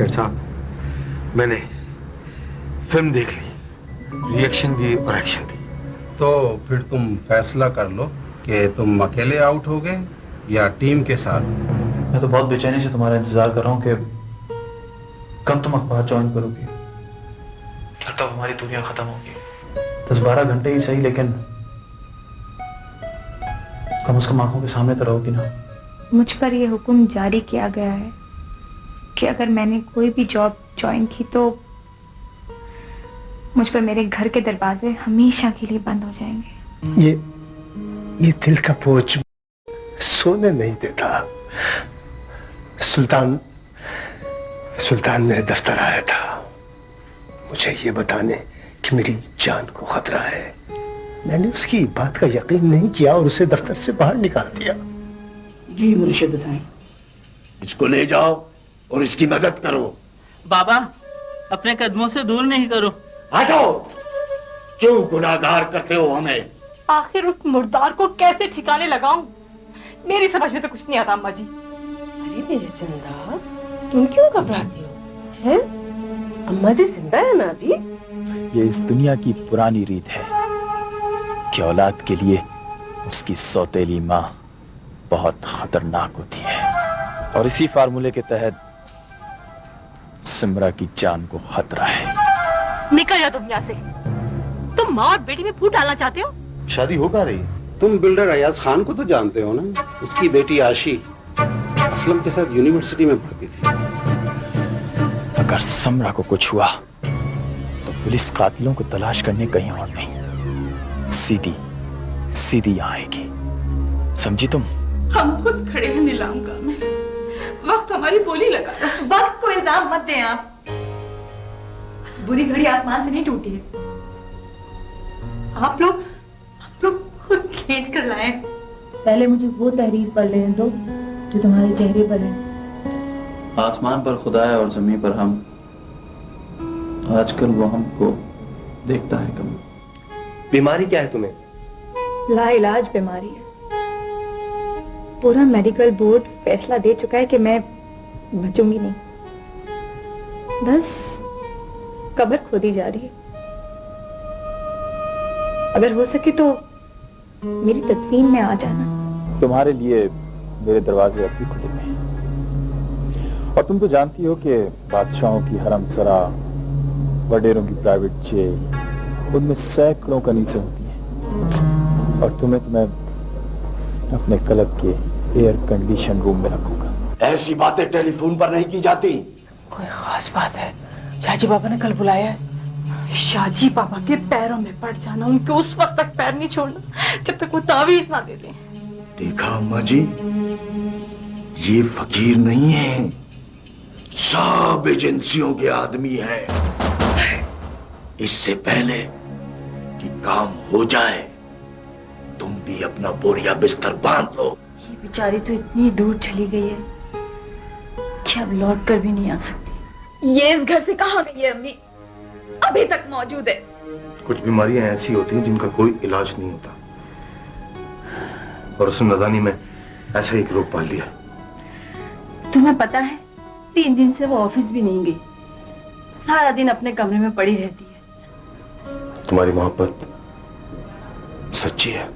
शेर साहब, मैंने फिल्म देख ली, रिएक्शन भी और एक्शन भी। तो फिर तुम फैसला कर लो कि तुम अकेले आउट होगे या टीम के साथ। मैं तो बहुत बेचैनी से तुम्हारा इंतजार कर रहा हूँ कि कब तुम अखबार ज्वाइन करोगे और कब हमारी दुनिया खत्म होगी। 10-12 घंटे ही सही, लेकिन कम से कम आंखों के सामने तो रहोगी ना। मुझ पर यह हुक्म जारी किया गया है कि अगर मैंने कोई भी जॉब ज्वाइन की तो मुझ पर मेरे घर के दरवाजे हमेशा के लिए बंद हो जाएंगे। ये दिल का बोझ सोने नहीं देता। सुल्तान मेरे दफ्तर आया था मुझे ये बताने कि मेरी जान को खतरा है। मैंने उसकी बात का यकीन नहीं किया और उसे दफ्तर से बाहर निकाल दिया। जी मुर्शिद हुसैन। इसको ले जाओ और इसकी मदद करो। बाबा, अपने कदमों से दूर नहीं करो। हटो, क्यों गुनाहगार करते हो हमें? आखिर उस मुर्दार को कैसे ठिकाने लगाऊं? मेरी समझ में तो कुछ नहीं आता अम्मा जी। अरे मेरे चंदा, तुम क्यों घबराती हो? हैं? अम्मा जी जिंदा है ना अभी? ये इस दुनिया की पुरानी रीत है कि औलाद के लिए उसकी सौतेली माँ बहुत खतरनाक होती है, और इसी फार्मूले के तहत सिमरा की जान को खतरा है। निकल जाओ दुनिया से। तुम माँ और बेटी में फूट डालना चाहते हो? शादी हो पा रही? तुम बिल्डर अयाज खान को तो जानते हो ना? उसकी बेटी आशी असलम के साथ यूनिवर्सिटी में पढ़ती थी। अगर समरा को कुछ हुआ तो पुलिस कातिलों को तलाश करने कहीं और नहीं, सीधी यहाँ आएगी। समझी तुम? हम खुद खड़े हैं नीलामगाह में, वक्त हमारी बोली लगा रहा है। वक्त को इल्जाम मत दें आप। बुरी घड़ी आसमान से नहीं टूटी है, आप लोग खुद खींच कर लाए। पहले मुझे वो तहरीर पढ़ लेने दो जो तुम्हारे चेहरे पर है। आसमान पर खुदा है और जमीन पर हम, आजकल वो हमको देखता है कम। बीमारी क्या है तुम्हें? लाइलाज बीमारी है। पूरा मेडिकल बोर्ड फैसला दे चुका है कि मैं बचूंगी नहीं। बस कब्र खोदी जा रही है। अगर हो सके तो मेरी तदफीन में आ जाना। तुम्हारे लिए मेरे दरवाजे अब भी खुले हुए हैं, और तुम तो जानती हो कि बादशाहों की हरमसरा, वडेरों की प्राइवेट जेल, उनमें सैकड़ों कनीसें होती हैं, और तुम्हें तो मैं अपने क्लब के एयर कंडीशन रूम में रखूंगा। ऐसी बातें टेलीफोन पर नहीं की जाती। कोई खास बात है? शाहजी बाबा ने कल बुलाया है। शाहजी बाबा के पैरों में पड़ जाना, उनके उस वक्त तक पैर नहीं छोड़ना जब तक वो तावीज ना दे दें। देखा अम्मा जी, ये फकीर नहीं है, सब एजेंसियों के आदमी हैं। इससे पहले कि काम हो जाए तुम भी अपना बोरिया बिस्तर बांध लो। ये बेचारी तो इतनी दूर चली गई है कि अब लौट कर भी नहीं आ सकती। ये इस घर से कहाँ गई है अम्मी? अभी तक मौजूद है। कुछ बीमारियां ऐसी होती हैं जिनका कोई इलाज नहीं होता, और उसने नदानी में ऐसा एक रोग पाल लिया। तुम्हें पता है 3 दिन से वो ऑफिस भी नहीं गई, सारा दिन अपने कमरे में पड़ी रहती है। तुम्हारी मोहब्बत सच्ची है।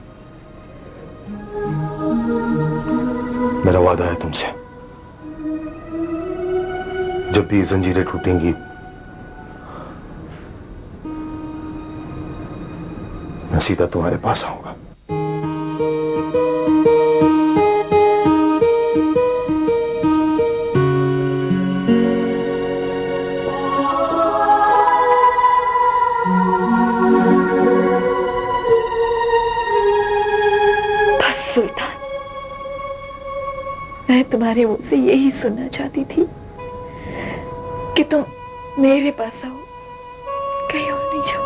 मेरा वादा है तुमसे, जब भी जंजीरें टूटेंगी मैं सीधा तुम्हारे पास आऊंगा। बस सुल्तान, मैं तुम्हारे मुंह से यही सुनना चाहती थी कि तुम मेरे पास आओ, कहीं और नहीं जाओ।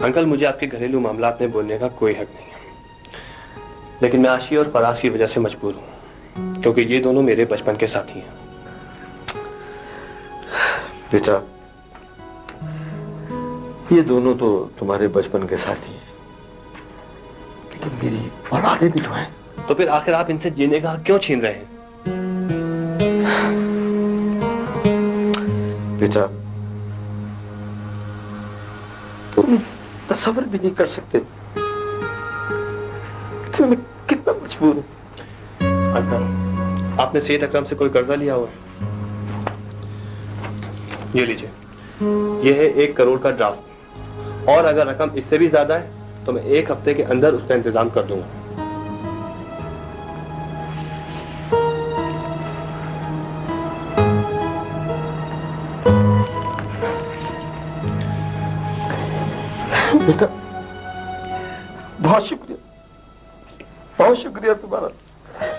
अंकल, मुझे आपके घरेलू मामलात में बोलने का कोई हक नहीं है, लेकिन मैं आशी और फराज की वजह से मजबूर हूं, क्योंकि ये दोनों मेरे बचपन के साथी हैं। बेटा, ये दोनों तो तुम्हारे बचपन के साथी हैं, लेकिन मेरी औलादें भी तो हैं। तो फिर आखिर आप इनसे जीने का हक क्यों छीन रहे हैं? बेटा, तुम तसव्वुर भी नहीं कर सकते कि मैं कितना मजबूर हूं। अंकल, आपने सेठ अकरम से कोई कर्जा लिया हुआ है? ये लीजिए, ये है 1 करोड़ का ड्राफ्ट, और अगर रकम इससे भी ज्यादा है तो मैं 1 हफ्ते के अंदर उसका इंतजाम कर दूंगा। बेटा, बहुत शुक्रिया तुम्हारा,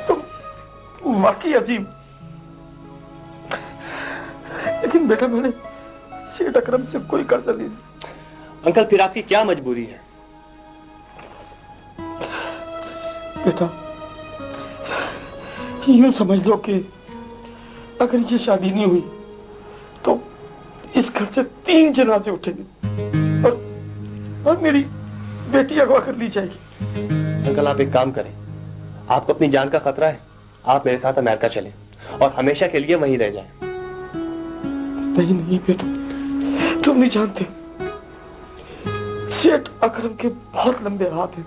तुम वाकई अजीम। लेकिन बेटा, मैंने सेठ अकरम से कोई कर्जा नहीं। अंकल, फिर आपकी क्या मजबूरी है? बेटा, यूं समझ लो कि अगर ये शादी नहीं हुई तो इस घर से 3 जनाजे उठेंगे और मेरी बेटी अगवा कर ली जाएगी। अंकल, आप एक काम करें, आपको अपनी जान का खतरा है, आप मेरे साथ अमेरिका चलें और हमेशा के लिए वहीं रह जाएं। नहीं बेटा, तुम नहीं जानते, सेठ अकरम के बहुत लंबे हाथ हैं।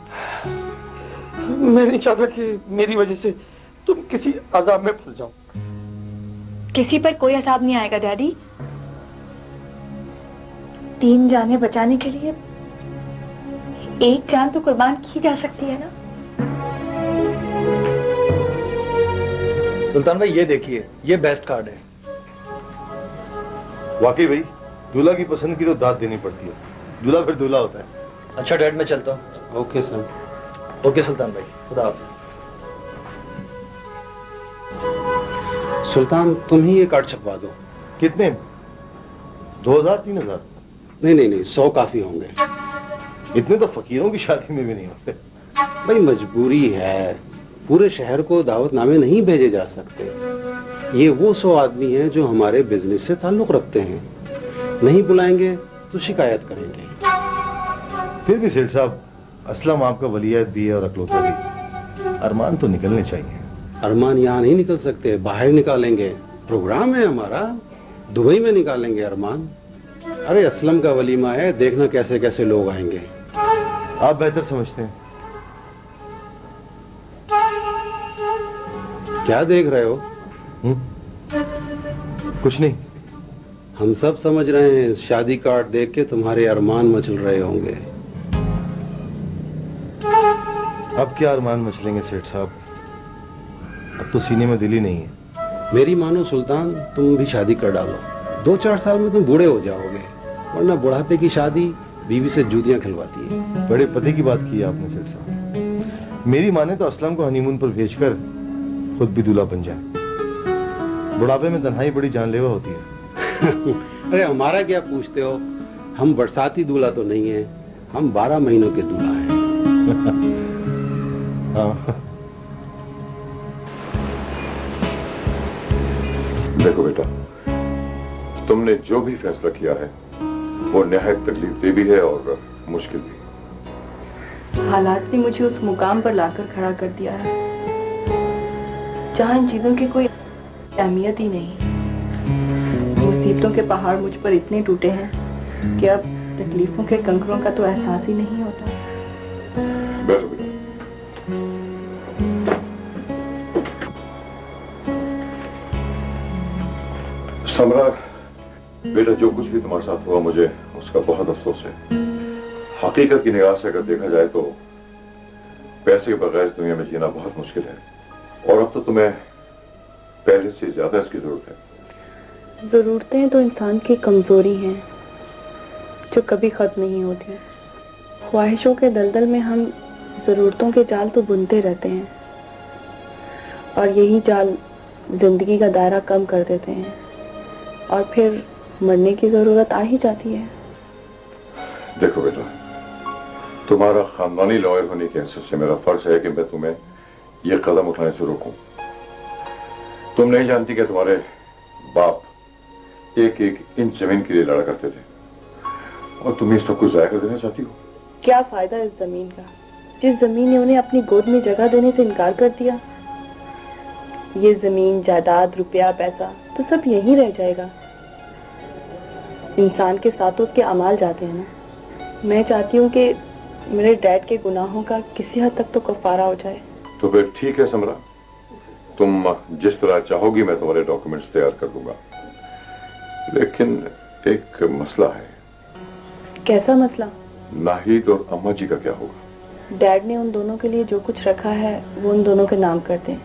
मैं नहीं चाहता कि मेरी वजह से तुम किसी अजाब में फंस जाओ। किसी पर कोई अजाब नहीं आएगा डैडी। 3 जानें बचाने के लिए 1 जान तो कुर्बान की जा सकती है ना। सुल्तान भाई, ये देखिए, ये बेस्ट कार्ड है। वाकई भाई, दूल्हा की पसंद की तो दाद देनी पड़ती है, दूल्हा फिर दूल्हा होता है। अच्छा डैड, मैं चलता हूँ। Okay sir. ओके सुल्तान भाई, खुदा हाफिज। सुल्तान, तुम ही ये कार्ड छपवा दो। कितने? 2000 3000? नहीं, 100 काफी होंगे। इतने तो फकीरों की शादी में भी नहीं होते। भाई मजबूरी है, पूरे शहर को दावतनामे नहीं भेजे जा सकते। ये वो 100 आदमी हैं जो हमारे बिजनेस से ताल्लुक रखते हैं, नहीं बुलाएंगे तो शिकायत करेंगे। फिर भी सेठ साहब, असलम आपका वलीयत भी है और अकलौता भी, अरमान तो निकलने चाहिए। अरमान यहाँ नहीं निकल सकते, बाहर निकालेंगे। प्रोग्राम है हमारा, दुबई में निकालेंगे अरमान। अरे असलम का वलीमा है, देखना कैसे कैसे लोग आएंगे। आप बेहतर समझते हैं। क्या देख रहे हो? कुछ नहीं। हम सब समझ रहे हैं, शादी कार्ड देख के तुम्हारे अरमान मचल रहे होंगे। अब क्या अरमान मचलेंगे सेठ साहब, अब तो सीने में दिल ही नहीं है। मेरी मानो सुल्तान, तुम भी शादी कर डालो। 2-4 साल में तुम बूढ़े हो जाओगे, वरना बुढ़ापे की शादी बीवी से जूतियां खिलवाती है। बड़े पते की बात की है आपने सेठ साहब। मेरी माने तो असलम को हनीमून पर भेजकर खुद भी दूल्हा बन जाए। बुढ़ापे में तन्हाई बड़ी जानलेवा होती है। अरे हमारा क्या पूछते हो, हम बरसाती दूल्हा तो नहीं है, हम 12 महीनों के दूल्हा हैं। हाँ। देखो बेटा, तुमने जो भी फैसला किया है वो निहायत तकलीफ दे भी है और मुश्किल भी। हालात ने मुझे उस मुकाम पर लाकर खड़ा कर दिया है जहां इन चीजों की कोई अहमियत ही नहीं। मुसीबतों के पहाड़ मुझ पर इतने टूटे हैं कि अब तकलीफों के कंकरों का तो एहसास ही नहीं होता। बैठो बेटा। समरा बेटा, जो कुछ भी तुम्हारे साथ हुआ मुझे उसका बहुत अफसोस है। हकीकत की निगाह से अगर देखा जाए तो पैसे के बगैर दुनिया में जीना बहुत मुश्किल है, और अब तो तुम्हें पहले से ज्यादा इसकी जरूरत है। जरूरतें तो इंसान की कमजोरी हैं जो कभी खत्म नहीं होती। ख्वाहिशों के दलदल में हम जरूरतों के जाल तो बुनते रहते हैं और यही जाल जिंदगी का दायरा कम कर देते हैं और फिर मरने की जरूरत आ ही जाती है। देखो बेटा, तुम्हारा खानदानी लॉयर होने की हैसियत से मेरा फर्ज है कि मैं तुम्हें यह कदम उठाने से रोकूं। तुम नहीं जानती कि तुम्हारे बाप एक एक इंच जमीन के लिए लड़ा करते थे और तुम इस सब कुछ जाया कर देना चाहती हो। क्या फायदा इस जमीन का, जिस जमीन ने उन्हें अपनी गोद में जगह देने से इनकार कर दिया। ये जमीन, जायदाद, रुपया, पैसा तो सब यहीं रह जाएगा। इंसान के साथ तो उसके अमाल जाते हैं ना। मैं चाहती हूँ कि मेरे डैड के गुनाहों का किसी हद तक तो कफारा हो जाए। तो फिर ठीक है समरा, तुम जिस तरह चाहोगी मैं तुम्हारे डॉक्यूमेंट्स तैयार कर दूंगा, लेकिन एक मसला है। कैसा मसला? नाहिद और अम्मा जी का क्या होगा? डैड ने उन दोनों के लिए जो कुछ रखा है वो उन दोनों के नाम कर दें।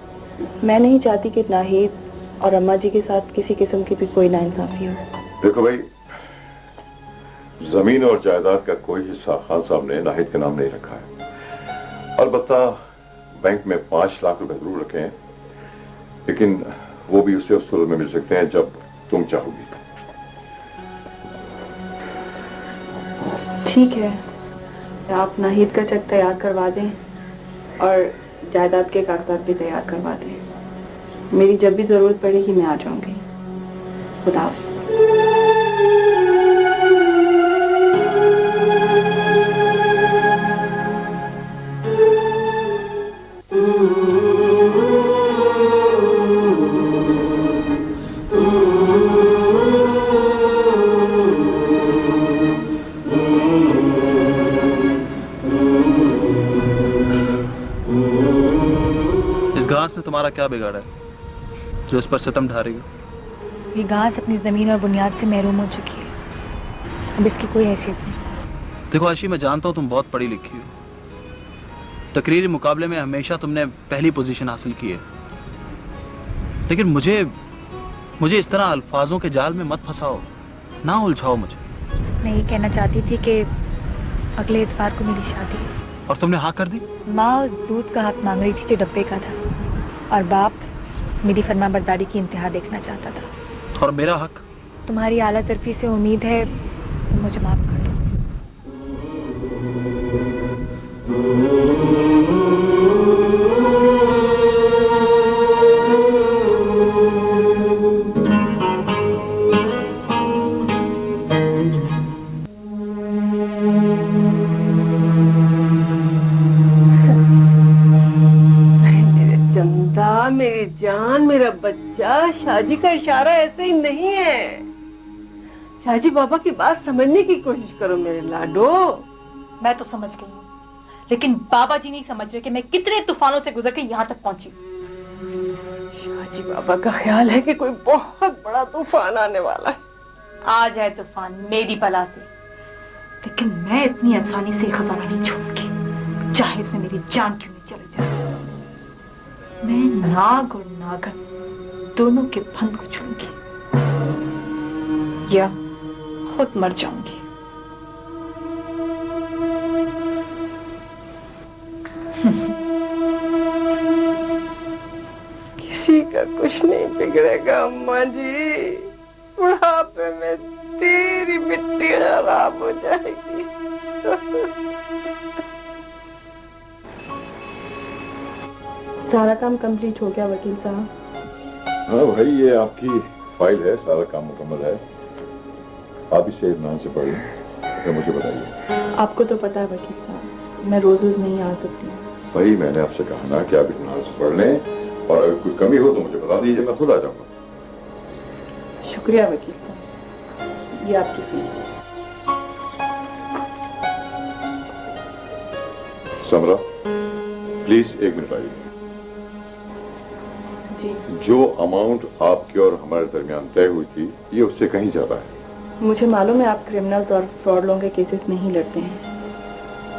मैं नहीं चाहती कि नाहिद और अम्मा जी के साथ किसी किस्म की भी कोई नाइंसाफी हो। देखो भाई, जमीन और जायदाद का कोई हिस्सा खान साहब ने नाहिद के नाम नहीं रखा है। अलबत्ता बैंक में 5 लाख रुपए जरूर रखे हैं, लेकिन वो भी उसे उस सूरत में मिल सकते हैं जब तुम चाहोगी। ठीक है, आप नाहिद का चेक तैयार करवा दें और जायदाद के कागजात भी तैयार करवा दें। मेरी जब भी जरूरत पड़ेगी मैं आ जाऊंगी। खुदा हाफिज़। घास ने तुम्हारा क्या बिगाड़ा है जो इस पर सितम ढा रही हो? ये घास अपनी जमीन और बुनियाद से महरूम हो चुकी है। अब इसकी कोई हैसियत नहीं। देखो आशी, मैं जानता हूँ तुम बहुत पढ़ी लिखी हो। तकरीरी मुकाबले में हमेशा तुमने पहली पोजीशन हासिल की है, लेकिन मुझे इस तरह अल्फाजों के जाल में मत फंसाओ, ना उलझाओ मुझे। मैं ये कहना चाहती थी कि अगले इतवार को मेरी शादी है। और तुमने हाँ कर दी? माँ उस दूध का हक मांग रही थी जो डब्बे का था, और बाप मेरी फरमाबरदारी की इंतहा देखना चाहता था। और मेरा हक? तुम्हारी आला तरफी से उम्मीद है तुम मुझे माफ कर दो। मेरी जान, मेरा बच्चा, शाहजी का इशारा ऐसे ही नहीं है। शाहजी बाबा की बात समझने की कोशिश करो मेरे लाडो। मैं तो समझ गई हूँ, लेकिन बाबा जी नहीं समझ रहे कि मैं कितने तूफानों से गुजर के यहाँ तक पहुंची। शाहजी बाबा का ख्याल है कि कोई बहुत बड़ा तूफान आने वाला है। आ जाए तूफान मेरी बला से, लेकिन मैं इतनी आसानी से खजाना नहीं छोड़ूंगी, चाहे इसमें मेरी जान क्यों नहीं चले जाए। मैं नाग और नागन दोनों के फन को छूंगी या खुद मर जाऊंगी। किसी का कुछ नहीं बिगड़ेगा अम्मा जी। बुढ़ापे में तेरी मिट्टी खराब हो जाएगी। सारा काम कंप्लीट हो गया वकील साहब? हाँ भाई, ये आपकी फाइल है, सारा काम मुकम्मल है। आप इसे इत्मीनान से पढ़ लें, तो मुझे बताइए। आपको तो पता है वकील साहब, मैं रोज रोज नहीं आ सकती। भाई मैंने आपसे कहा ना कि आप इत्मीनान से पढ़ लें, और अगर कोई कमी हो तो मुझे बता दीजिए, मैं खुद आ जाऊंगा। शुक्रिया वकील साहब, ये आपकी फीस। समरा प्लीज 1 मिनट आइए। जी। जो अमाउंट आपके और हमारे दरमियान तय हुई थी, ये उससे कहीं ज्यादा है। मुझे मालूम है आप क्रिमिनल्स और फ्रॉड लोगों के केसेस नहीं लड़ते हैं,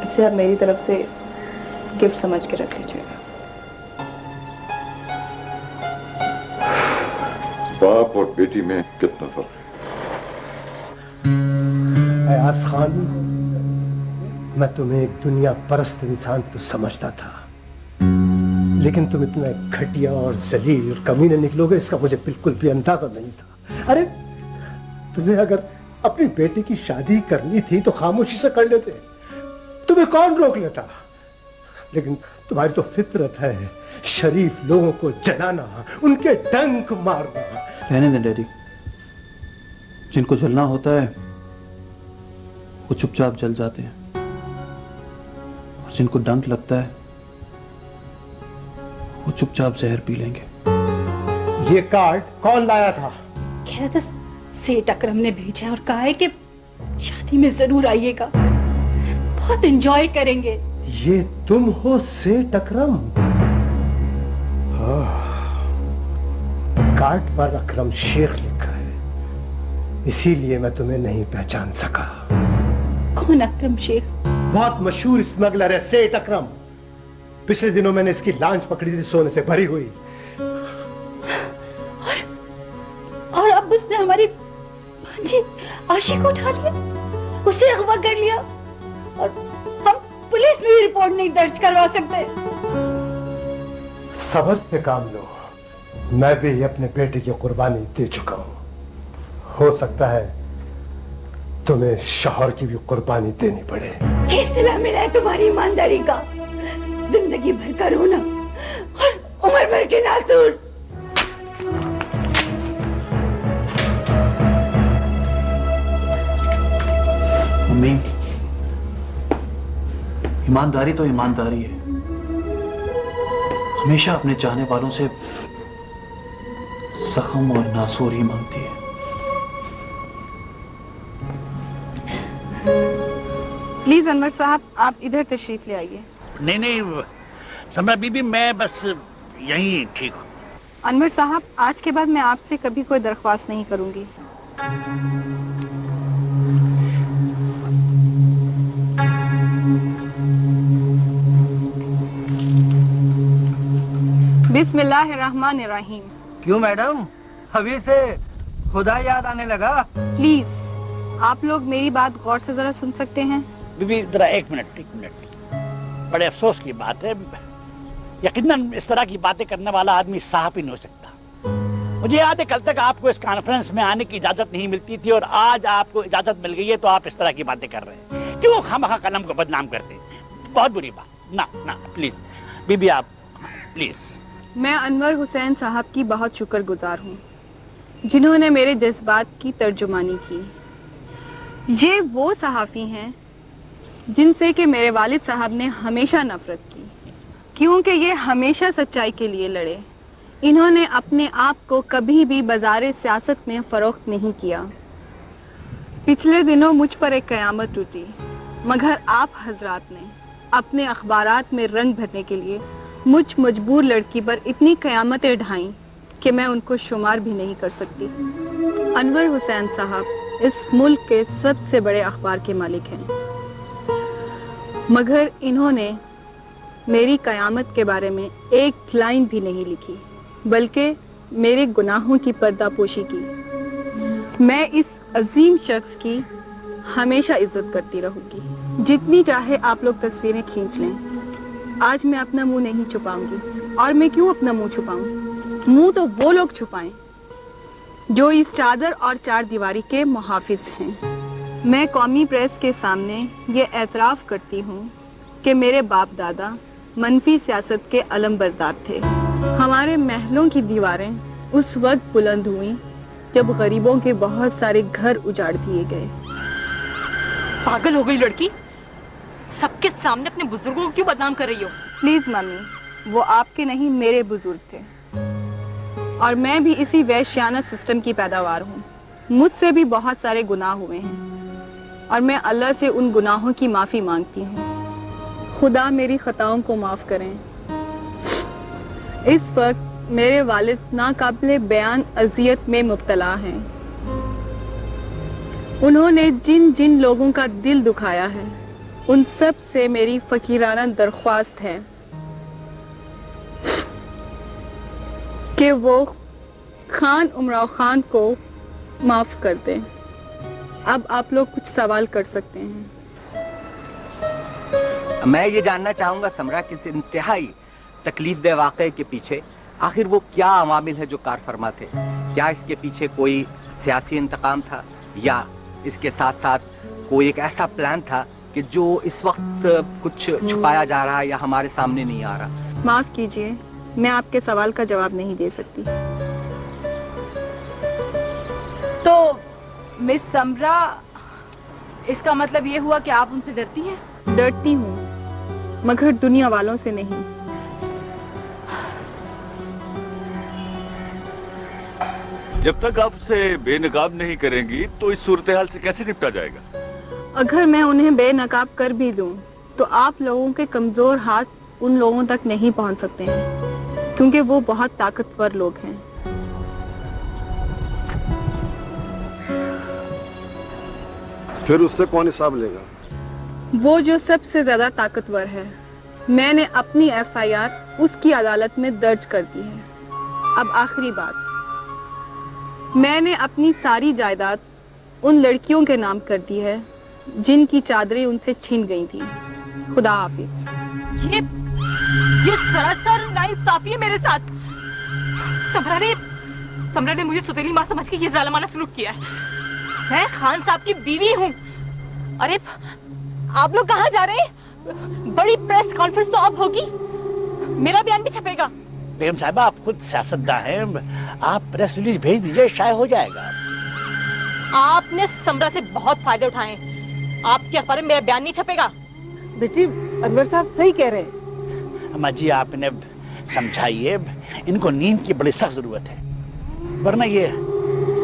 इसे आप मेरी तरफ से गिफ्ट समझ के रख लीजिएगा। बाप और बेटी में कितना फर्क है? अयाज खान, मैं तुम्हें एक दुनिया परस्त इंसान तो समझता था, लेकिन तुम इतना घटिया और जलील और कमीने निकलोगे इसका मुझे बिल्कुल भी अंदाजा नहीं था। अरे तुम्हें अगर अपनी बेटी की शादी करनी थी तो खामोशी से कर लेते। तुम तुम्हें कौन रोक लेता? लेकिन तुम्हारी तो फितरत है शरीफ लोगों को जलाना, उनके डंक मारना। रहने दें डैडी, जिनको जलना होता है वो चुपचाप जल जाते हैं, और जिनको डंक लगता है वो चुपचाप जहर पी लेंगे। ये कार्ड कौन लाया था? कह रहा था सेठ अकरम ने भेजा और कहा है कि शादी में जरूर आइएगा, बहुत एंजॉय करेंगे। ये तुम हो सेठ अकरम? कार्ड पर अकरम शेख लिखा है, इसीलिए मैं तुम्हें नहीं पहचान सका। कौन अकरम शेख? बहुत मशहूर स्मगलर है सेठ अकरम। पिछले दिनों मैंने इसकी लांच पकड़ी थी, सोने से भरी हुई। और अब उसने हमारी भांजी आशी को उठा लिया, उसे अगवा कर लिया, और हम पुलिस में भी रिपोर्ट नहीं दर्ज करवा सकते। सब्र से काम लो, मैं भी अपने बेटे की कुर्बानी दे चुका हूं। हो सकता है तुम्हें शौहर की भी कुर्बानी देनी पड़े। ये सिला मिला है तुम्हारी ईमानदारी का, जिंदगी भर का रोना और उम्र भर के नासूर। मम्मी, ईमानदारी तो ईमानदारी है, हमेशा अपने चाहने वालों से जख्म और नासूर ही मांगती है। प्लीज अनवर साहब, आप इधर तशरीफ ले आइए। नहीं नहीं समरा बीबी, मैं बस यहीं ठीक हूँ। अनवर साहब, आज के बाद मैं आपसे कभी कोई दरख्वास्त नहीं करूंगी। बिस्मिल्लाहिर्रहमानिर्रहीम। क्यों मैडम, अभी से खुदा याद आने लगा? प्लीज आप लोग मेरी बात गौर से जरा सुन सकते हैं? बीबी जरा एक मिनट। बड़े अफसोस की बात है, यकीनन इस तरह की बातें करने वाला आदमी साहब ही नहीं हो सकता। मुझे याद है कल तक आपको इस कॉन्फ्रेंस में आने की इजाजत नहीं मिलती थी, और आज आपको इजाजत मिल गई है तो आप इस तरह की बातें कर रहे हैं। क्यों खामखा कलम को बदनाम करते हैं? बहुत बुरी बात। ना प्लीज बीबी, आप प्लीज। मैं अनवर हुसैन साहब की बहुत शुक्रगुजार हूँ, जिन्होंने मेरे जज्बात की तर्जुमानी की। ये वो सहाफी हैं जिनसे कि मेरे वालिद साहब ने हमेशा नफरत की, क्योंकि ये हमेशा सच्चाई के लिए लड़े। इन्होंने अपने आप को कभी भी बाजारे सियासत में फरोख्त नहीं किया। पिछले दिनों मुझ पर एक कयामत टूटी, मगर आप हजरात ने अपने अखबारात में रंग भरने के लिए मुझ मजबूर लड़की पर इतनी कयामतें ढाई कि मैं उनको शुमार भी नहीं कर सकती। अनवर हुसैन साहब इस मुल्क के सबसे बड़े अखबार के मालिक हैं, मगर इन्होंने मेरी कयामत के बारे में एक लाइन भी नहीं लिखी, बल्कि मेरे गुनाहों की पर्दापोशी की। मैं इस अजीम शख्स की हमेशा इज्जत करती रहूंगी। जितनी चाहे आप लोग तस्वीरें खींच लें, आज मैं अपना मुंह नहीं छुपाऊंगी। और मैं क्यों अपना मुंह छुपाऊं? मुंह तो वो लोग छुपाएं जो इस चादर और चार दीवारी के मुहाफिज हैं। मैं कौमी प्रेस के सामने ये एतराफ करती हूँ कि मेरे बाप दादा मनफी सियासत के अलमबरदार थे। हमारे महलों की दीवारें उस वक्त बुलंद हुई जब गरीबों के बहुत सारे घर उजाड़ दिए गए। पागल हो गई लड़की, सबके सामने अपने बुजुर्गों को क्यों बदनाम कर रही हो? प्लीज मम्मी, वो आपके नहीं मेरे बुजुर्ग थे, और मैं भी इसी वैश्याना सिस्टम की पैदावार हूँ। मुझसे भी बहुत सारे गुनाह हुए हैं और मैं अल्लाह से उन गुनाहों की माफी मांगती हूँ। खुदा मेरी खताओं को माफ करें। इस वक्त मेरे वालिद नाकाबिले बयान अजियत में मुब्तला हैं। उन्होंने जिन जिन लोगों का दिल दुखाया है, उन सब से मेरी फकीराना दरख्वास्त है कि वो खान उमराव खान को माफ कर दें। अब आप लोग कुछ सवाल कर सकते हैं। मैं ये जानना चाहूंगा समरा, किस इंतहाई तकलीफ दे वाक़े के पीछे आखिर वो क्या अवामिल है जो कार फरमा थे? क्या इसके पीछे कोई सियासी इंतकाम था, या इसके साथ साथ कोई एक ऐसा प्लान था कि जो इस वक्त कुछ छुपाया जा रहा है या हमारे सामने नहीं आ रहा? माफ कीजिए, मैं आपके सवाल का जवाब नहीं दे सकती। तो मिस समरा, इसका मतलब ये हुआ कि आप उनसे डरती हैं? डरती हूँ, मगर दुनिया वालों से नहीं। जब तक आप उसे बेनकाब नहीं करेंगी तो इस सूरत हाल से कैसे निपटा जाएगा? अगर मैं उन्हें बेनकाब कर भी दूं, तो आप लोगों के कमजोर हाथ उन लोगों तक नहीं पहुंच सकते हैं, क्योंकि वो बहुत ताकतवर लोग हैं। फिर उससे कौन हिसाब लेगा? वो जो सबसे ज्यादा ताकतवर है। मैंने अपनी एफआईआर उसकी अदालत में दर्ज कर दी है। अब आखिरी बात, मैंने अपनी सारी जायदाद उन लड़कियों के नाम कर दी है जिनकी चादरें उनसे छीन गई थी। खुदा हाफिज। ये सरासर नाइंसाफी है मेरे साथ। समरा ने मुझे सुतेली माँ समझ के ये जालिमाना सलूक किया है। मैं खान साहब की बीवी हूँ। अरे आप लोग कहाँ जा रहे हैं? बड़ी प्रेस कॉन्फ्रेंस तो अब होगी, मेरा बयान भी छपेगा। बेगम साहिबा, आप खुद सियासतदान हैं, आप प्रेस रिलीज भेज दीजिए, शायद हो जाएगा। आपने समरा से बहुत फायदे उठाए, आपके अखबार में मेरा बयान नहीं छपेगा। बेटी, अनवर साहब सही कह रहे हैं। अम्मा जी, आप इन्हें समझाइए, इनको नींद की बड़ी सख्त जरूरत है, वरना ये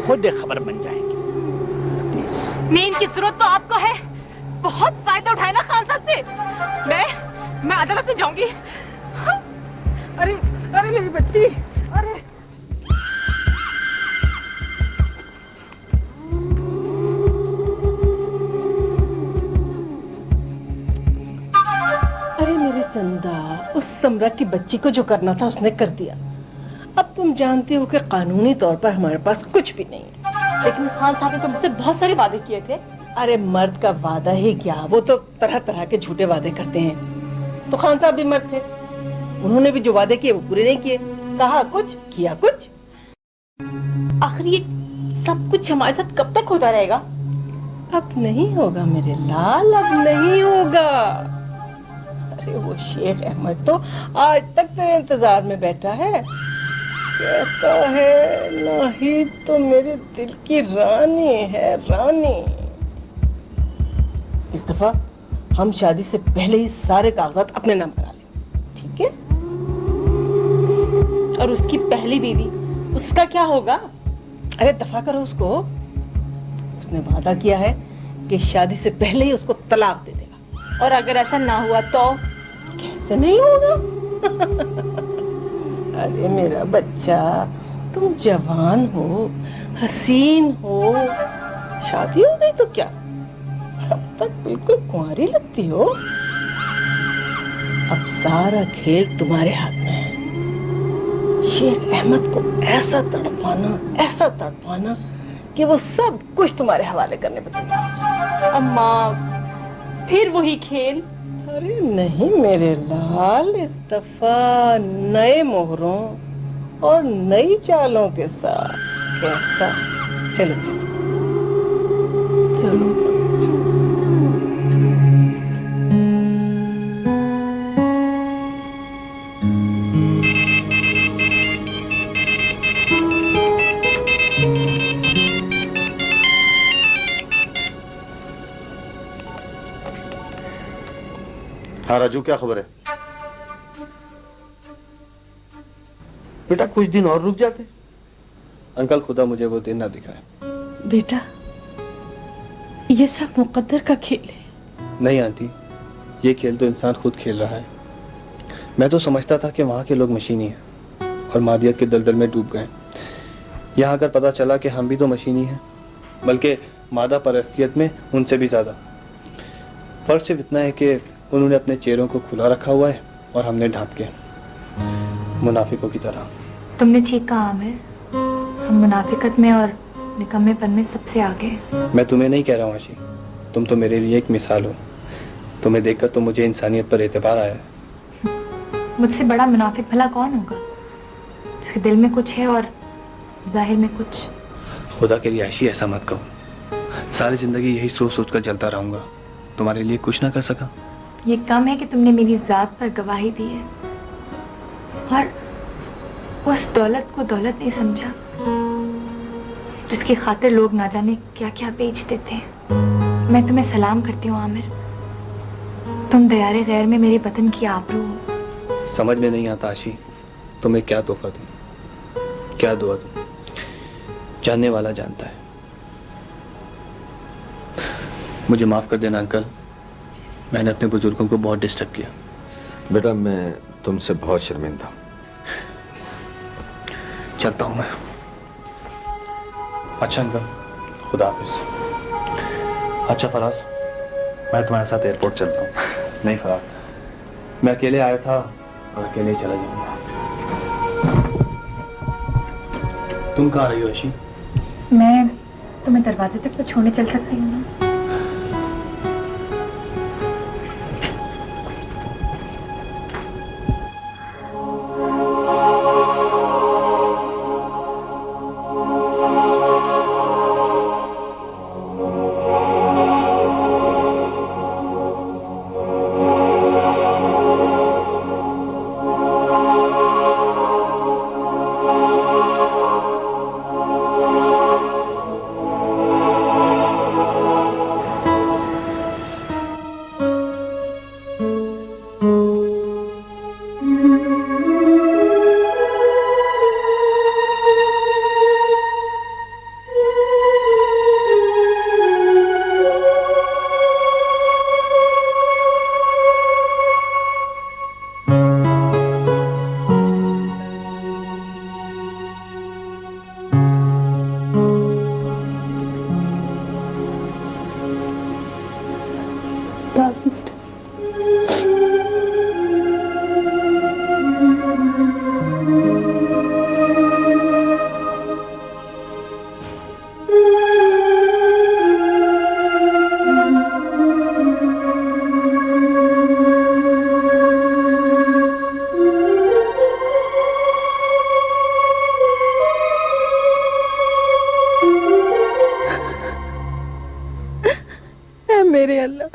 खुद एक खबर बन जाएंगे। नींद की जरूरत तो आपको है, बहुत फायदा उठाए ना खान साहब से। मैं अदालत में जाऊंगी। अरे अरे मेरी बच्ची, अरे अरे मेरे चंदा, उस समरा की बच्ची को जो करना था उसने कर दिया। अब तुम जानते हो कि कानूनी तौर पर हमारे पास कुछ भी नहीं है। लेकिन खान साहब ने तो मुझसे बहुत सारे वादे किए थे। अरे मर्द का वादा ही क्या, वो तो तरह तरह के झूठे वादे करते हैं। तो खान साहब भी मर्द थे, उन्होंने भी जो वादे किए वो पूरे नहीं किए। कहा कुछ, किया कुछ। आखिर ये सब कुछ हमारे साथ कब तक होता रहेगा? अब नहीं होगा मेरे लाल, अब नहीं होगा। अरे वो शेख अहमद तो आज तक तेरे इंतजार में बैठा है, कहता है नहीं तो मेरे दिल की रानी है, रानी। इस दफा हम शादी से पहले ही सारे कागजात अपने नाम करा लेंगे, ठीक है? और उसकी पहली बीवी, उसका क्या होगा? अरे दफा करो उसको। उसने वादा किया है कि शादी से पहले ही उसको तलाक दे देगा। और अगर ऐसा ना हुआ तो? कैसे नहीं होगा? अरे मेरा बच्चा, तुम जवान हो, हसीन हो, शादी हो गई तो क्या, अब तक बिल्कुल कुंवारी लगती हो। अब सारा खेल तुम्हारे हाथ में है। शेख अहमद को ऐसा तड़पाना कि वो सब कुछ तुम्हारे हवाले करने पर तैयार हो जाए। अम्मा, फिर वही खेल? अरे नहीं मेरे लाल, इस दफा नए मोहरों और नई चालों के साथ। कैसा? चलो चलो चलो। हाँ राजू, क्या खबर है? बेटा कुछ दिन और रुक जाते। अंकल, खुदा मुझे वो दिन ना दिखाए। बेटा, ये सब मुकद्दर का खेल है। नहीं आंटी, ये खेल तो इंसान खुद खेल रहा है। मैं तो समझता था कि वहां के लोग मशीनी हैं और मादियत के दलदल में डूब गए। यहाँ आकर पता चला कि हम भी तो मशीनी हैं, बल्कि मादा परस्तियत में उनसे भी ज्यादा। फर्क सिर्फ इतना है कि उन्होंने अपने चेहरों को खुला रखा हुआ है और हमने ढांप के, मुनाफिकों की तरह। तुमने ठीक कहा आमिर, हम मुनाफिकत में और निकम्मेपन में सबसे आगे। मैं तुम्हें नहीं कह रहा हूँ आशी, तुम तो मेरे लिए एक मिसाल हो। तुम्हें देखकर तो मुझे इंसानियत पर एतबार आया है। मुझसे बड़ा मुनाफिक भला कौन होगा, जिसके दिल में कुछ है और जाहिर में कुछ। खुदा के लिए आशी ऐसा मत कहो, सारी जिंदगी यही सोच सोच कर जलता रहूंगा। तुम्हारे लिए कुछ ना कर सका? ये कम है कि तुमने मेरी जात पर गवाही दी है और उस दौलत को दौलत नहीं समझा जिसकी खातिर लोग ना जाने क्या क्या बेच देते हैं। मैं तुम्हें सलाम करती हूँ आमिर, तुम दयारे गैर में मेरे वतन की आबरू हो। समझ में नहीं आता आशी, तुम्हें क्या तोहफा दूं, क्या दुआ दूं, जानने वाला जानता है। मुझे माफ कर देना अंकल, मैंने अपने बुजुर्गों को बहुत डिस्टर्ब किया। बेटा मैं तुमसे बहुत शर्मिंदा हूं। चलता हूं मैं। अच्छा अंकल, खुदा हाफिज। अच्छा फराज, मैं तुम्हारे साथ एयरपोर्ट चलता हूँ। नहीं फराज, मैं अकेले आया था और अकेले ही चला जाऊंगा। तुम कहाँ रही हो आशी? मैं तुम्हें दरवाजे तक तो छोड़ने चल सकती हूँ ना? मेरे अल्लाह,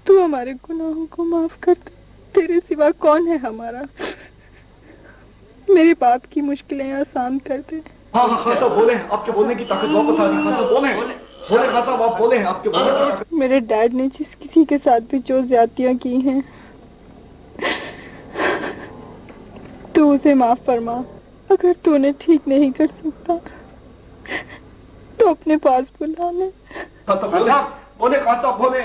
तू हमारे गुनाहों को माफ कर दे। तेरे सिवा कौन है हमारा? मेरे बाप की मुश्किलें आसान कर दे। हाँ हाँ खासा बोले, आपके बोलने की ताकत वापस आ गई। खासा बोले खासा, आप बोले, आपके बोलने की ताकत। मेरे डैड ने जिस किसी के साथ भी जो ज्यादतियां की हैं, तू उसे माफ फरमा। अगर तू उन्हें ठीक नहीं कर सकता तो अपने पास बुला ले। बोले खासा बोले।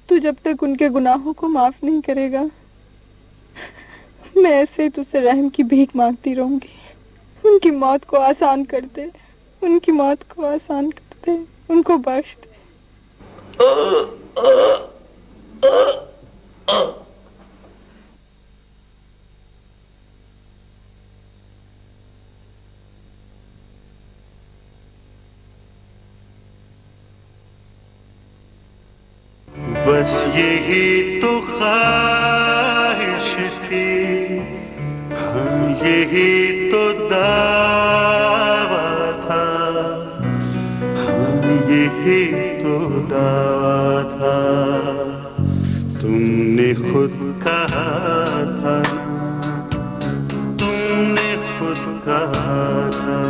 तू जब तक उनके गुनाहों को माफ नहीं करेगा, मैं ऐसे ही तुझसे रहम की भीख मांगती रहूंगी। उनकी मौत को आसान कर दे, उनकी मौत को आसान कर दे, उनको बख्श दे। बस यही तो ख्वाहिश थी, हाँ यही तो दावा था, हाँ यही तो दावा था। तुमने खुद कहा था, तुमने खुद कहा था,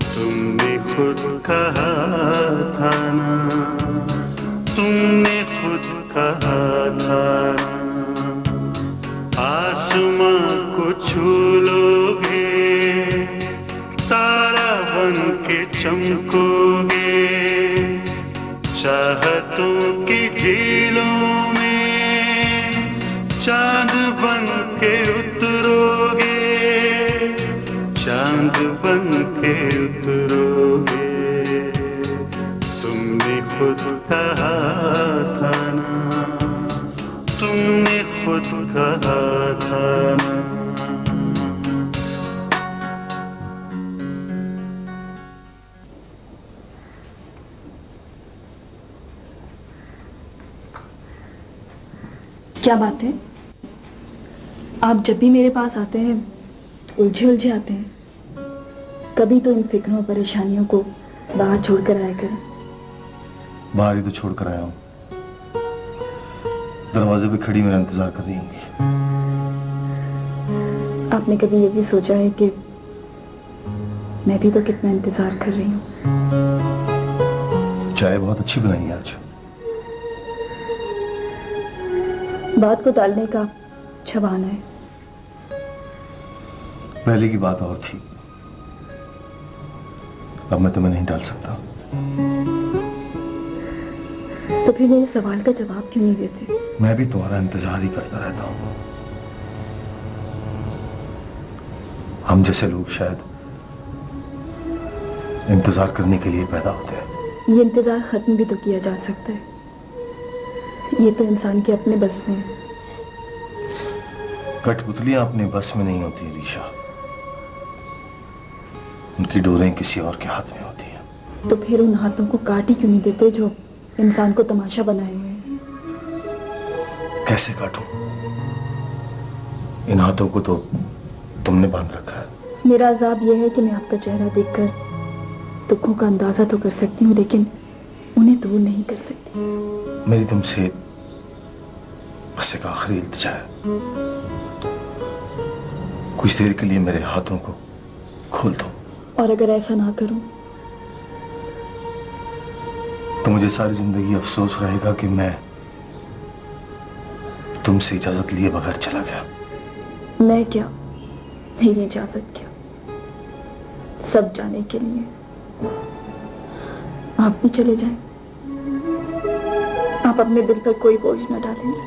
तुमने खुद कहा था ना, तुमने खुद कहा था। आसमां को छू लोगे, तारा बन के चमकोगे, चाहतों की झीलों में चांद बन के उतरोगे, चांद बन के उतरोगे। तुमने खुद कहा था ना, तुमने खुद कहा था ना। क्या बात है? आप जब भी मेरे पास आते हैं उलझे उलझे आते हैं। कभी तो इन फिक्रों परेशानियों को बाहर छोड़कर आया करें। बाहर ही तो छोड़कर आया हूं, दरवाजे पे खड़ी मेरा इंतजार कर रही होंगी। आपने कभी ये भी सोचा है कि मैं भी तो कितना इंतजार कर रही हूँ? चाय बहुत अच्छी बनाई है आज। बात को टालने का अच्छा बहाना है। पहले की बात और थी, अब मैं तुम्हें नहीं टाल सकता। तो फिर मेरे सवाल का जवाब क्यों नहीं देते? मैं भी तुम्हारा इंतजार ही करता रहता हूं। हम जैसे लोग शायद इंतजार करने के लिए पैदा होते हैं। ये इंतजार खत्म भी तो किया जा सकता है, ये तो इंसान के अपने बस में है। कठपुतलियां अपने बस में नहीं होती रीशा, उनकी डोरें किसी और के हाथ में होती हैं। तो फिर उन हाथों को काट ही क्यों नहीं देते जो इंसान को तमाशा बनाए हुए हैं? कैसे काटूं? इन हाथों को तो तुमने बांध रखा है। मेरा अजाब यह है कि मैं आपका चेहरा देखकर दुखों का अंदाजा तो कर सकती हूँ, लेकिन उन्हें दूर नहीं कर सकती। मेरी तुमसे बस एक आखिरी इल्तिजा है, कुछ देर के लिए मेरे हाथों को खोल दो। और अगर ऐसा ना करूं तो मुझे सारी जिंदगी अफसोस रहेगा कि मैं तुमसे इजाजत लिए बगैर चला गया। मैं क्या, मेरी इजाजत क्या, सब जाने के लिए आप भी चले जाएं। आप अपने दिल पर कोई बोझ न डालेंगे।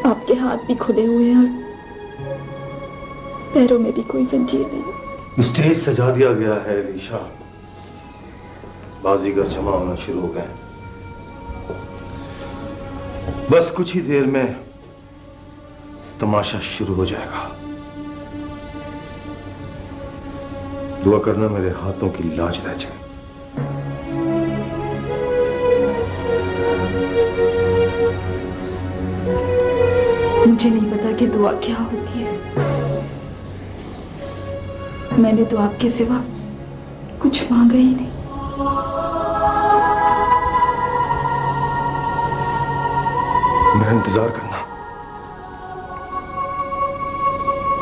आपके हाथ भी खुले हुए हैं और पैरों में भी कोई जंजीर नहीं। स्टेज सजा दिया गया है रीशा, बाजीगर जमा होना शुरू हो गए। बस कुछ ही देर में तमाशा शुरू हो जाएगा। दुआ करना मेरे हाथों की लाज रह जाए। मुझे नहीं पता कि दुआ क्या होती है। मैंने तो आपके सिवा कुछ मांगा ही नहीं। मेरा इंतजार करना,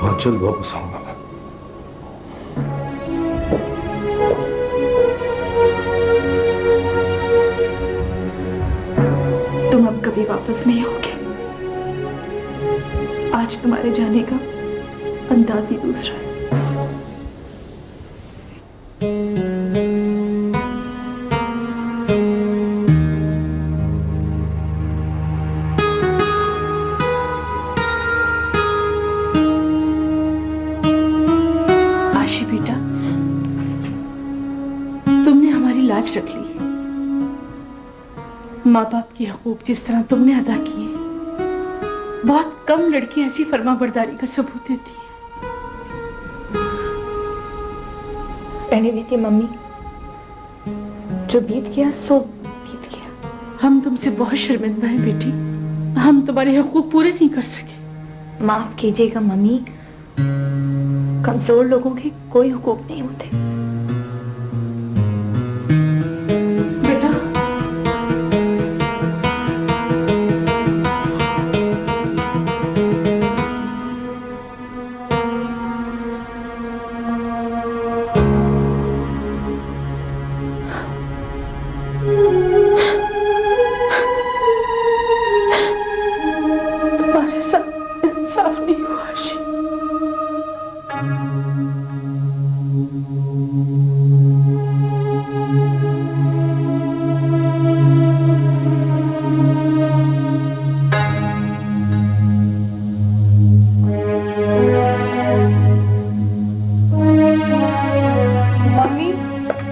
बहुत जल्द वापस आऊंगा मैं। तुम अब कभी वापस नहीं आओगे। आज तुम्हारे जाने का अंदाज ही दूसरा है। आशी बेटा, तुमने हमारी लाज रख ली। माँ बाप के हकूक जिस तरह तुमने अदा किए, बहुत कम लड़कियां ऐसी फर्माबरदारी का सबूत देती है। रहने दीजिए मम्मी, जो बीत गया सो बीत गया। हम तुमसे बहुत शर्मिंदा हैं बेटी, हम तुम्हारे हकूक पूरे नहीं कर सके। माफ कीजिएगा मम्मी, कमजोर लोगों के कोई हुकूक नहीं होते। तुम्हारे साथ इंसाफ नहीं हुआ आशी।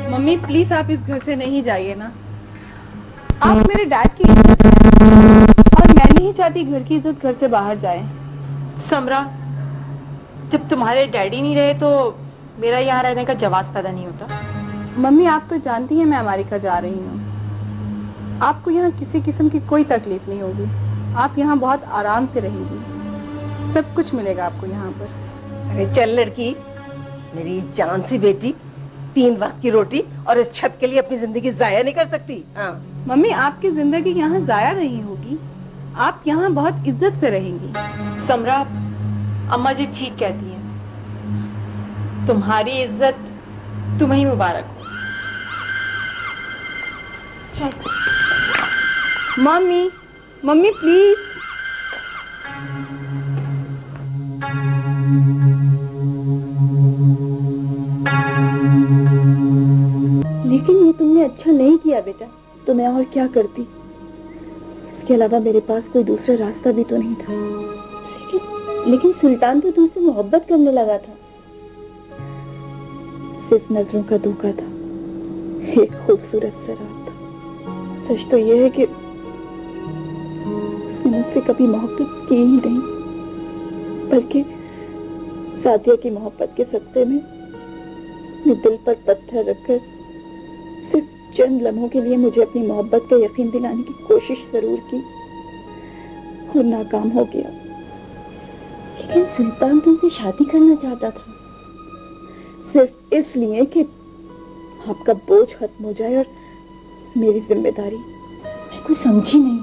मम्मी प्लीज आप इस घर से नहीं जाइए ना। आप मेरे डैड की इज्जत हैं और मैं नहीं चाहती घर की इज्जत घर से बाहर जाए। समरा, जब तुम्हारे डैडी नहीं रहे तो मेरा यहाँ रहने का जवाब पैदा नहीं होता। मम्मी आप तो जानती हैं मैं अमेरिका जा रही हूँ। आपको यहाँ किसी किस्म की कोई तकलीफ नहीं होगी। आप यहाँ बहुत आराम से रहेंगी, सब कुछ मिलेगा आपको यहाँ पर। अरे चल लड़की, मेरी जान सी बेटी, 3 वक्त की रोटी और इस छत के लिए अपनी जिंदगी जाया नहीं कर सकती। हाँ। मम्मी, आपकी जिंदगी यहाँ जाया नहीं होगी, आप यहाँ बहुत इज्जत से रहेंगी। समरा, अम्मा जी ठीक कहती हैं, तुम्हारी इज्जत तुम्हें मुबारक हो। Mummy, mummy please. लेकिन ये तुमने अच्छा नहीं किया बेटा, तो मैं और क्या करती। इसके अलावा मेरे पास कोई दूसरा रास्ता भी तो नहीं था। लेकिन सुल्तान तो तुमसे मोहब्बत करने लगा था। सिर्फ नजरों का धोखा था, एक खूबसूरत सा रात था। सच तो यह है कि उसने मुझसे कभी मोहब्बत की ही नहीं, बल्कि सादिया की मोहब्बत के सत्ते में अपने दिल पर पत्थर रखकर सिर्फ चंद लम्हों के लिए मुझे अपनी मोहब्बत का यकीन दिलाने की कोशिश जरूर की और नाकाम हो गया। लेकिन सुल्तान तुमसे शादी करना चाहता था, सिर्फ इसलिए कि आपका बोझ खत्म हो जाए और मेरी जिम्मेदारी। मैं कुछ समझी नहीं।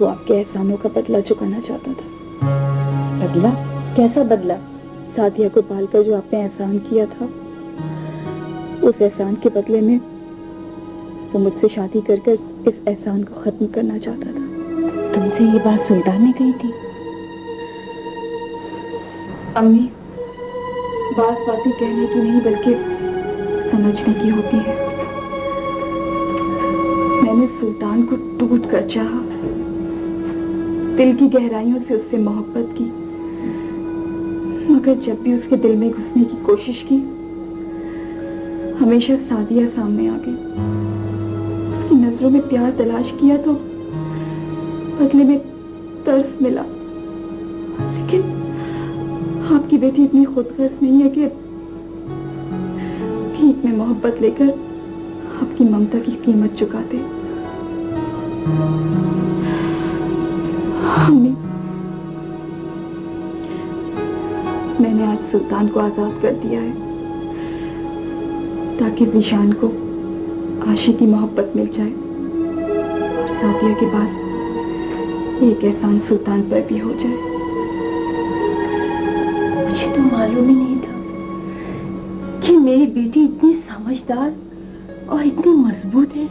वो आपके एहसानों का बदला चुकाना चाहता था। बदला? कैसा बदला? सादिया को पालकर जो आपने एहसान किया था, उस एहसान के बदले में वो मुझसे शादी कर इस एहसान को खत्म करना चाहता था। तुमसे ये बात सुल्तान ने कही थी? अम्मी, बातें कहने की नहीं बल्कि समझने की होती है। मैंने सुल्तान को टूट कर चाहा, दिल की गहराइयों से उससे मोहब्बत की, मगर जब भी उसके दिल में घुसने की कोशिश की, हमेशा सादिया सामने आ गई। उसकी नजरों में प्यार तलाश किया तो बदले में तरस मिला। लेकिन आपकी बेटी इतनी खुदगर्ज नहीं है कि भीख में मोहब्बत लेकर आपकी ममता की कीमत चुका दे। अम्मी, मैंने आज सुल्तान को आजाद कर दिया है ताकि ज़ीशान को आशी की मोहब्बत मिल जाए और सादिया के बाद एक एहसान सुल्तान पर भी हो जाए। मुझे तो मालूम ही नहीं था कि मेरी बेटी इतनी समझदार और इतनी मजबूत है।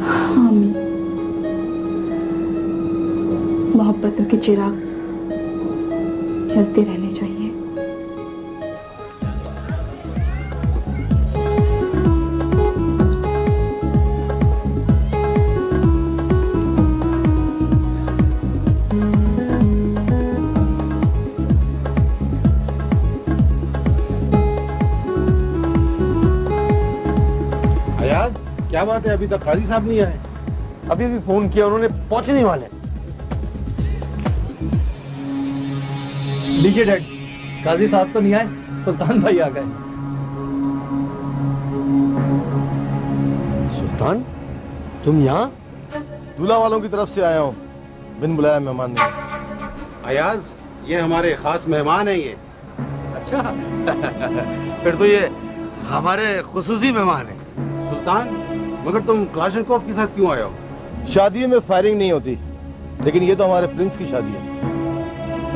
हाँ अम्मी, मोहब्बतों के चिराग जलते रहने चाहिए। अयाज, क्या बात है, अभी तक काजी साहब नहीं आए? अभी भी फोन किया, उन्होंने पहुंचने ही वाले। लीजिए डैड, काजी साहब तो नहीं आए, सुल्तान भाई आ गए। सुल्तान, तुम यहाँ? दूल्हा वालों की तरफ से आया हूँ, बिन बुलाया मेहमान नहीं। अयाज, ये हमारे खास मेहमान हैं ये। अच्छा फिर तो ये हमारे खुसूसी मेहमान हैं। सुल्तान, मगर तुम क्लाशनकोव के साथ क्यों आए हो? शादी में फायरिंग नहीं होती, लेकिन ये तो हमारे प्रिंस की शादी है,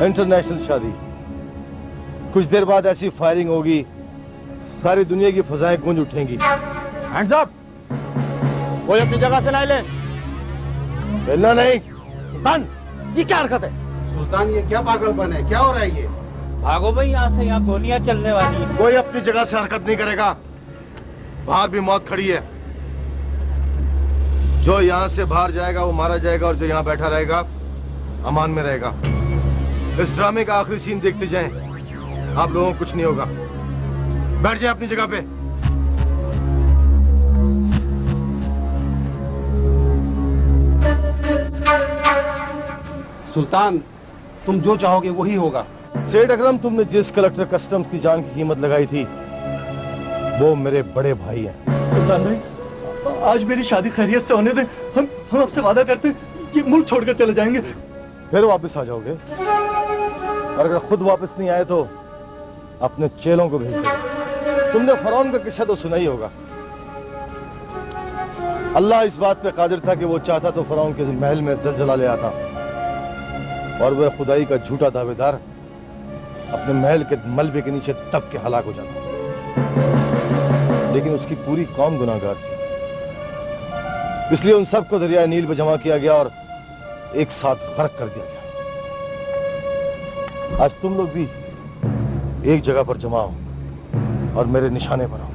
इंटरनेशनल शादी। कुछ देर बाद ऐसी फायरिंग होगी, सारी दुनिया की फजाएं गूंज उठेंगी। Hands up! कोई अपनी जगह से ना ले, मिलना नहीं। सुल्तान, ये क्या हरकत है? सुल्तान, ये क्या पागलपन है, क्या हो रहा है ये? भागो भाई यहाँ से, यहाँ गोलियां चलने वाली है। कोई अपनी जगह से हरकत नहीं करेगा, बाहर भी मौत खड़ी है। जो यहाँ से बाहर जाएगा वो मारा जाएगा, और जो यहाँ बैठा रहेगा अमान में रहेगा। इस ड्रामे का आखिरी सीन देखते जाएं, आप लोगों को कुछ नहीं होगा। बैठ जाए अपनी जगह पे। सुल्तान, तुम जो चाहोगे वही होगा। सेठ अकरम, तुमने जिस कलेक्टर कस्टम्स की जान की कीमत लगाई थी, वो मेरे बड़े भाई हैं। सुल्तान भाई, आज मेरी शादी खैरियत से होने दे। हम आपसे वादा करते हैं कि मुल्क छोड़कर चले जाएंगे। फिर वापस आ जाओगे? और अगर खुद वापस नहीं आए तो अपने चेलों को भेज देगा। तुमने फरौन का किस्सा तो सुना ही होगा। अल्लाह इस बात पे कादिर था कि वो चाहता तो फरौन के महल में ज़लज़ला ले आता और वह खुदाई का झूठा दावेदार अपने महल के मलबे के नीचे दब के हलाक हो जाता। लेकिन उसकी पूरी कौम गुनाहगार थी, इसलिए उन सबको दरिया नील में जमा किया गया और एक साथ गर्क कर दिया गया। आज तुम लोग भी एक जगह पर जमा हो और मेरे निशाने पर आओ।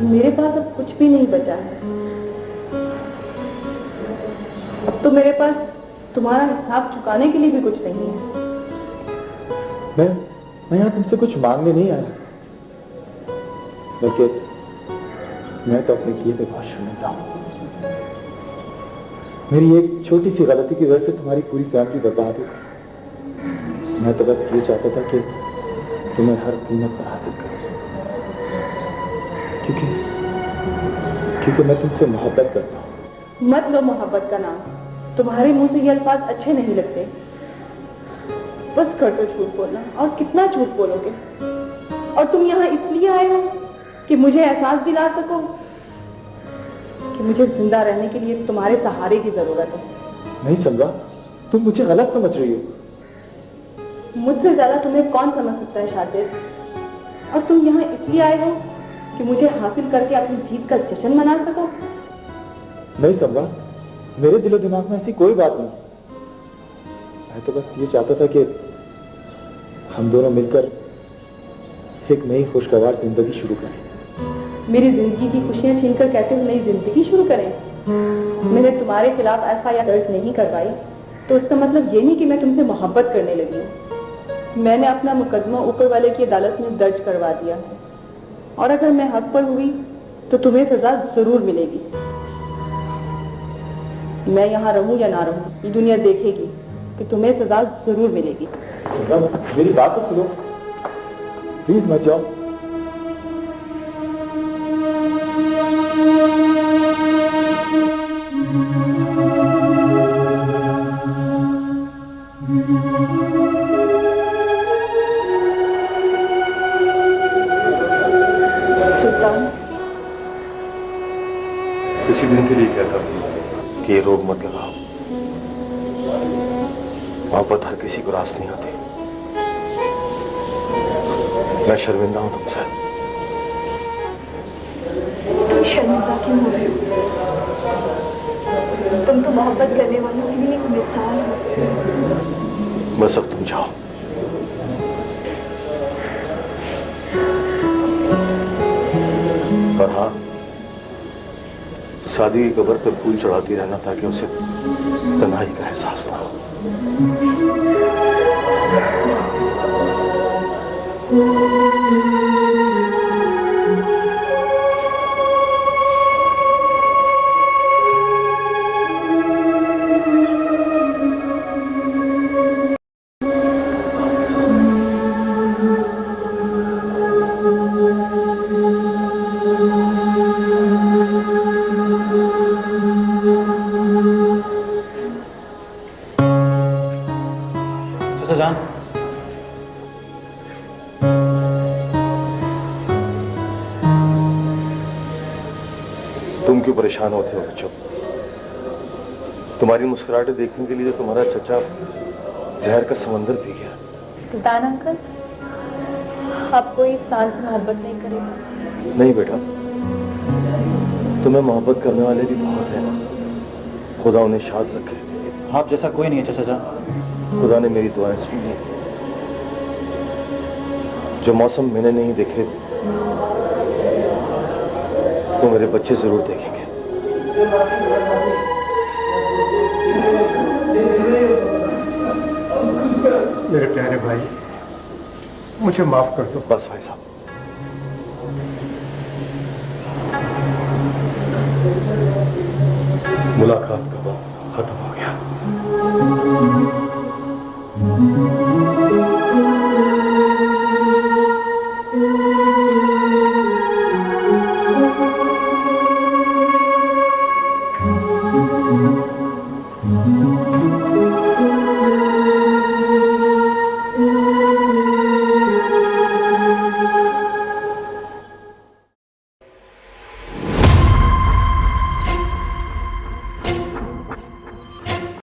मेरे पास अब कुछ भी नहीं बचा है। अब तो मेरे पास तुम्हारा हिसाब चुकाने के लिए भी कुछ नहीं है। मैं यहाँ तुमसे कुछ मांगने नहीं आया, बल्कि मैं तो अपने किए पे बहुत शर्मिंदा हूँ। मेरी एक छोटी सी गलती की वजह से तुम्हारी पूरी फैमिली बर्बाद हो गई। मैं तो बस ये चाहता था कि तुम्हें हर कीमत पर हासिल करूं, क्योंकि मैं तुमसे मोहब्बत करता हूँ। मत लो मोहब्बत का नाम, तुम्हारे मुंह से ये अल्फाज अच्छे नहीं लगते। बस कर दो झूठ बोलना, और कितना झूठ बोलोगे। और तुम यहाँ इसलिए आए हो कि मुझे एहसास दिला सको कि मुझे जिंदा रहने के लिए तुम्हारे सहारे की जरूरत है। नहीं समझा, तुम मुझे गलत समझ रही हो। मुझसे ज्यादा तुम्हें कौन समझ सकता है शातिर। और तुम यहाँ इसलिए आए हो कि मुझे हासिल करके अपनी जीत का जश्न मना सको। नहीं समझा, मेरे दिलो दिमाग में ऐसी कोई बात नहीं। मैं तो बस ये चाहता था कि हम दोनों मिलकर एक नई खुशगवार जिंदगी शुरू करें। मेरी जिंदगी की खुशियां छीनकर कहते हो नई जिंदगी शुरू करें। मैंने तुम्हारे खिलाफ एफआईआर दर्ज नहीं करवाई तो इसका मतलब ये नहीं कि मैं तुमसे मोहब्बत करने लगी हूँ। मैंने अपना मुकदमा ऊपर वाले की अदालत में दर्ज करवा दिया है, और अगर मैं हक पर हुई तो तुम्हें सजा जरूर मिलेगी। मैं यहाँ रहूं या ना रहूं, ये दुनिया देखेगी कि तुम्हें सजा जरूर मिलेगी। मेरी बात तो सुनो प्लीज, मत जाओ। किसी दिन के लिए कहता हूं कि ये रोग मत लगाओ। मोहब्बत हर किसी को रास नहीं आती। मैं शर्मिंदा हूं तुमसे। तुम शर्मिंदा क्यों हो रहे हो? तुम तो मोहब्बत करने वालों के लिए एक मिसाल हो। बस अब तुम जाओ। और हाँ, शादी की कब्र पर फूल चढ़ाती रहना ताकि उसे तन्हाई का एहसास ना हो। जान, तुम क्यों परेशान होते हो बच्चों? तुम्हारी मुस्कुराहटें देखने के लिए तो तुम्हारा चचा जहर का समंदर पी गया। सुल्तान अंकल, आप कोई शान से मोहब्बत नहीं करेंगे? नहीं बेटा, तुम्हें मोहब्बत करने वाले भी बहुत हैं। खुदा उन्हें शाद रखे। आप जैसा कोई नहीं है चाचा जान। खुदा ने मेरी दुआएं सुन ली। जो मौसम मैंने नहीं देखे वो मेरे बच्चे जरूर देखेंगे। मेरे प्यारे भाई, मुझे माफ कर दो। बस भाई साहब, मुलाकात